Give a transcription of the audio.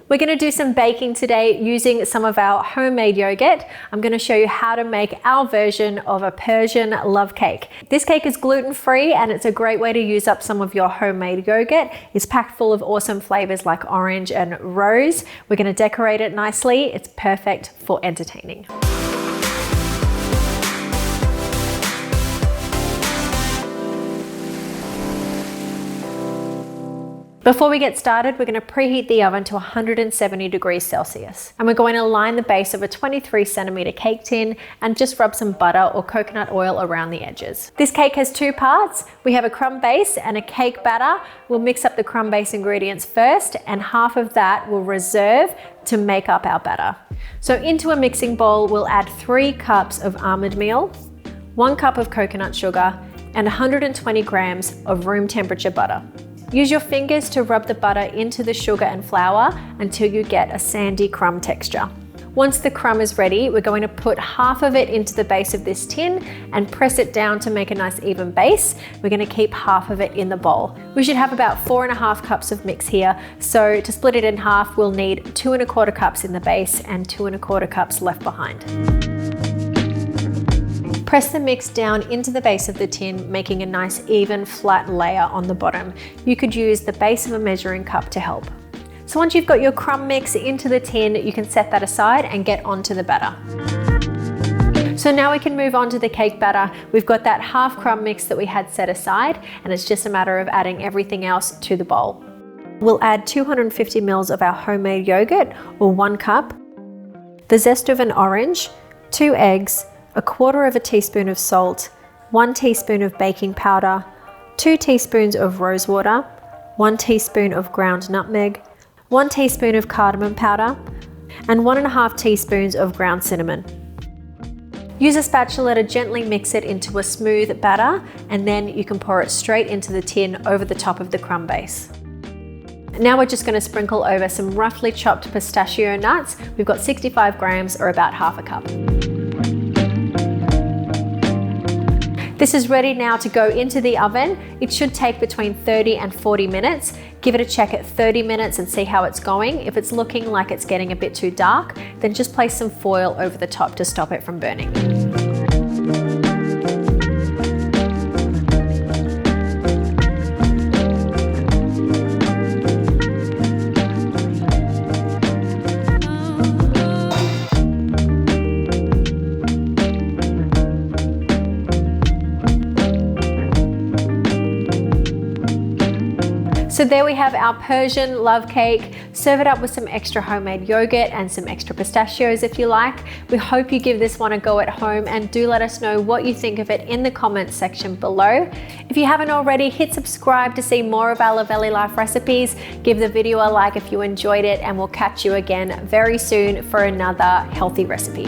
We're going to do some baking today using some of our homemade yogurt. I'm going to show you how to make our version of a Persian love cake. This cake is gluten-free and it's a great way to use up some of your homemade yogurt. It's packed full of awesome flavors like orange and rose. We're going to decorate it nicely. It's perfect for entertaining. Before we get started, we're going to preheat the oven to 170 degrees Celsius. And we're going to line the base of a 23 centimeter cake tin and just rub some butter or coconut oil around the edges. This cake has two parts. We have a crumb base and a cake batter. We'll mix up the crumb base ingredients first, and half of that we'll reserve to make up our batter. So into a mixing bowl, we'll add 3 cups of almond meal, 1 cup of coconut sugar, and 120 grams of room temperature butter. Use your fingers to rub the butter into the sugar and flour until you get a sandy crumb texture. Once the crumb is ready, we're going to put half of it into the base of this tin and press it down to make a nice even base. We're going to keep half of it in the bowl. We should have about 4.5 cups of mix here. So to split it in half, we'll need 2¼ cups in the base and 2¼ cups left behind. Press the mix down into the base of the tin, making a nice even flat layer on the bottom. You could use the base of a measuring cup to help. So once you've got your crumb mix into the tin, you can set that aside and get onto the batter. So now we can move on to the cake batter. We've got that half crumb mix that we had set aside, and it's just a matter of adding everything else to the bowl. We'll add 250 ml of our homemade yogurt, or 1 cup, the zest of an orange, 2 eggs, 1/4 teaspoon of salt, 1 teaspoon of baking powder, 2 teaspoons of rose water, 1 teaspoon of ground nutmeg, 1 teaspoon of cardamom powder, and 1½ teaspoons of ground cinnamon. Use a spatula to gently mix it into a smooth batter, and then you can pour it straight into the tin over the top of the crumb base. Now we're just going to sprinkle over some roughly chopped pistachio nuts. We've got 65 grams, or about ½ cup. This is ready now to go into the oven. It should take between 30 and 40 minutes. Give it a check at 30 minutes and see how it's going. If it's looking like it's getting a bit too dark, then just place some foil over the top to stop it from burning. So there we have our Persian love cake. Serve it up with some extra homemade yogurt and some extra pistachios if you like. We hope you give this one a go at home, and do let us know what you think of it in the comments section below. If you haven't already, hit subscribe to see more of our Luvele Life recipes. Give the video a like if you enjoyed it, and we'll catch you again very soon for another healthy recipe.